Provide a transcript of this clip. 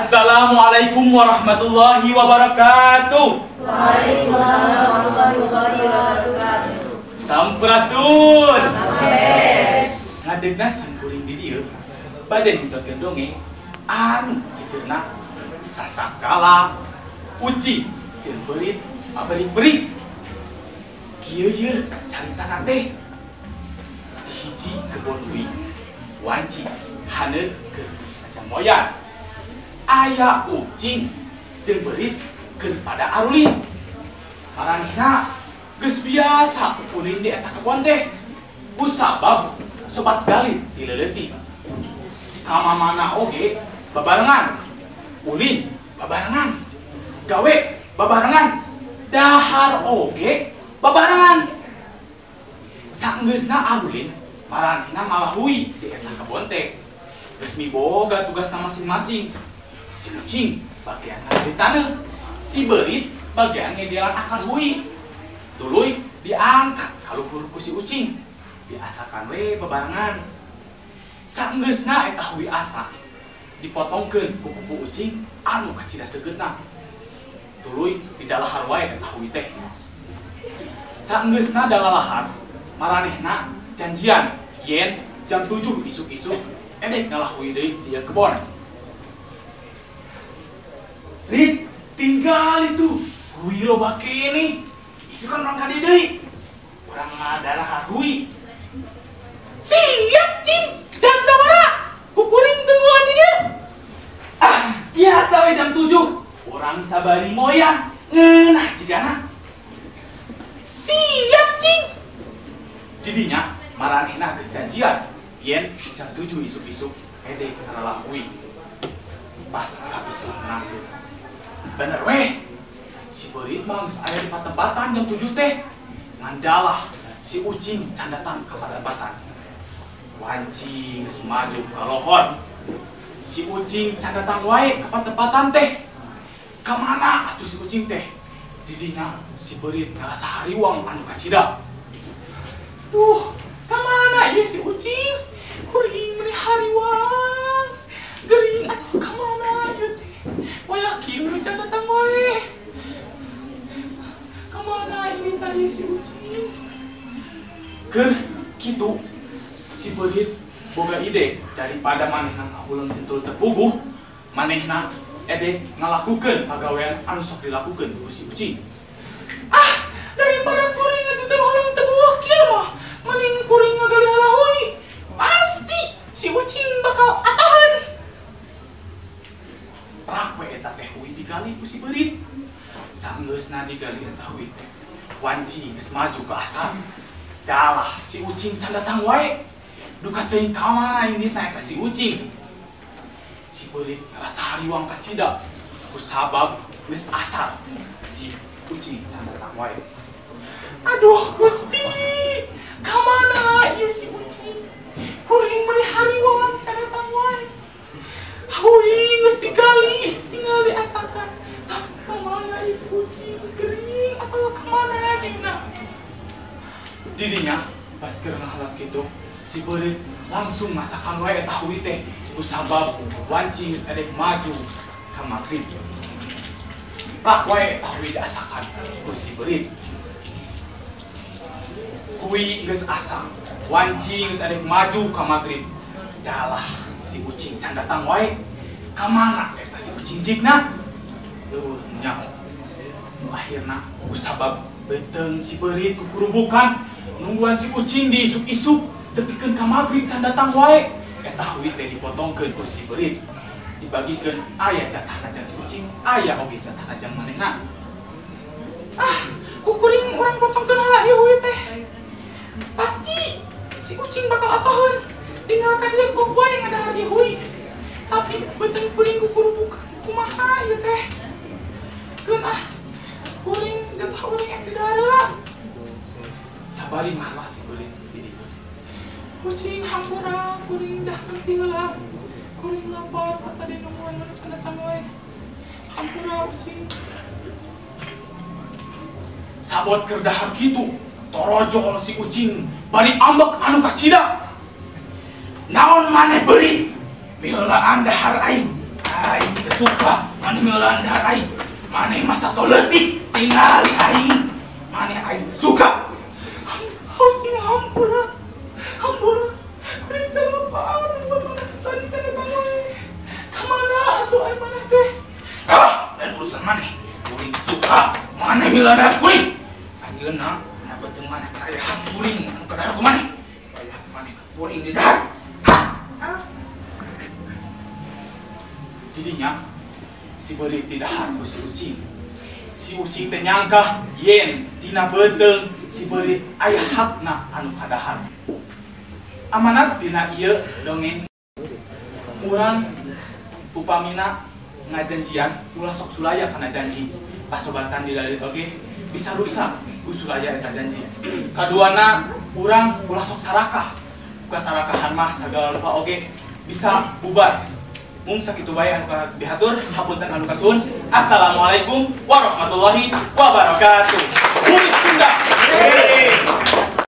Assalamualaikum warahmatullahi wabarakatuh. Waalaikumsalam warahmatullahi wabarakatuh. Sampurasun. Yes. Ngadegna sangkuring di dieu. Bade ditotkeun dongeng anu jejeurna sasakala uji jeung beurit abeurik-beurik. Kieu ye caritana teh di hiji kebon uwi wanci haneut ke Kacang Moyan. Aya ucing jeung beurit keun pada arulin. Maranehna geus biasa ulin di eta kebon teh. Kusabab sobat galit dileleuti. Kamamana oge babarengan. Ulin babarengan. Gawe babarengan. Dahar oge babarengan. Saenggeusna arulin, maranehna malahui di eta kebon teh. Geus miboga tugasna masing-masing. Si ucing bagian ngadi taneuh, si beurit bagian ngedelan akar hui. Tuluy diangkat kaluhur ku si ucing, diasakan we bebarengan. Saenggeusna eta hui asa, dipotongkeun ku kuku ucing anu kacida seugeutna. Tuluy didalahar wae eta hui teh. Saenggeusna dalalahar, maranehna janjian yen jam 7 isuk-isuk edek ngalahui deui di kebon. Rit, tinggal itu. Hui loba kene. Isukan orang kadi deui. Urang ngadarah hui. Siap, Cing. Jam sabaraha? Kukuring tungguan di dieu. Biasa we jam 7. Urang sabari moyan. Ngeunah jigana. Siap, Cing. Didinya maranehna geus janjian yen jam 7 isuk-isuk edek ngaralah hui. Pas kabisna. Bener weh, si beurit mah geus aya di patempatan jam 7 teh. Mandalah si ucing can datang ka patempatan. Wanci geus maju ka lohor. Si ucing can datang wae ka patempatan teh. Ka mana atuh si ucing teh? Didina si beurit ngarasa hariwang anu kacida. Ka mana ieu si ucing? Kuring meuli hariwang. Geuring atuh ka mana ieu teh? Wah kieu can datang wae. Kamana ini tadi si ucing? Keur kitu si beurit boga ide daripada manehna kahuleung centul terpuguh, manehna edek ngalakukeun pagawean anu sok dilakukeun ku si ucing. Daripada kuring atuh holeung teu bueuh kieu mah, mending kuring ngagali halahui. Pasti si ucing bakal ataheun. Prak we eta teh hui digali ku si beurit. Saenggeusna digali eta hui teh, wanci geus maju ke asar. Dalah si ucing can datang wae. Duka teuing ka mana inditna eta si ucing. Si beurit ngarasa hariwang kacida. Kusabab geus asar. Si ucing can datang wae. Aduh Gusti, ka mana ieu si ucing? Kuring meuli hariwang can datang wae. Hui geus digali, tinggal diasakan. Kemana is ucing gering atau kemana dina? Didinya pas keur ngahalas kitu, si beurit langsung masakan wae eta hui teh. Kusabab wanci geus edek maju ka magrib. Prak wae eta hui diasakan ku si beurit. Hui geus asa, wanci geus edek maju ka magrib. Dalah si ucing can datang wae. Ka mana eta si ucing jigna? Leuweuh nyaho. Nu akhirna kusabab beuteung si beurit ku kurubukan nungguan si ucing di isuk-isuk tepikeun ka magrib can datang wae. Eta hui teh dipotongkeun ku si beurit. Dibagikeun aya jatahna jang si ucing, aya oge jatahna jang manehna. Kukuring urang potongkeun heula ieu hui teh. Pasti si ucing bakal ataheun. Tinggal ka dieu kok wae ngadahar ieu hui. Tapi beuteung kuring ku kurubukan kumaha ieu teh? Geunah kuring jatah urang yang didahar heula. Sabari malas si beurit di dieu. Ucing hampura kuring dah ngerti heula. Kuring lapar kata di nungguan mana can datang wae. Hampura ucing. Sabot keur dahar kitu, torojol si ucing bari ambek anu kacida. Naon maneh beurit? Miheula dahar aing. Aing suka maneh melandar aing. Maneh masa toletik tinggali aing. Maneh aing suka. Haucing hampura. Hampura. Berita lapar tadi sana tangan. Kemana atuh aing maneh teh? Dan urusan maneh. Kuring suka maneh melandar kuring. Ayeuna beteng maneh aya hampuring anu kadahar ku maneh. Aya maneh kuring di dahar. Jadinya si beurit tidak harus si ucing. Si ucing teh nyangka yen tina beuteng si beurit aya hakna anu kadahar. Amanat tina ieu dongeng urang upamina ngajanjian ulah sok sulaya kana janji. Pasobatan di dalit oge bisa rusak ku sulaya eta janji. Kaduana urang ulah sok sarakah. Bukan sarakahan mah sagala rupa oge bisa bubar. Mung sakitu bae anu dihatur, hapunten anu kasuhun. Assalamualaikum warahmatullahi wabarakatuh. Bumi Sunda.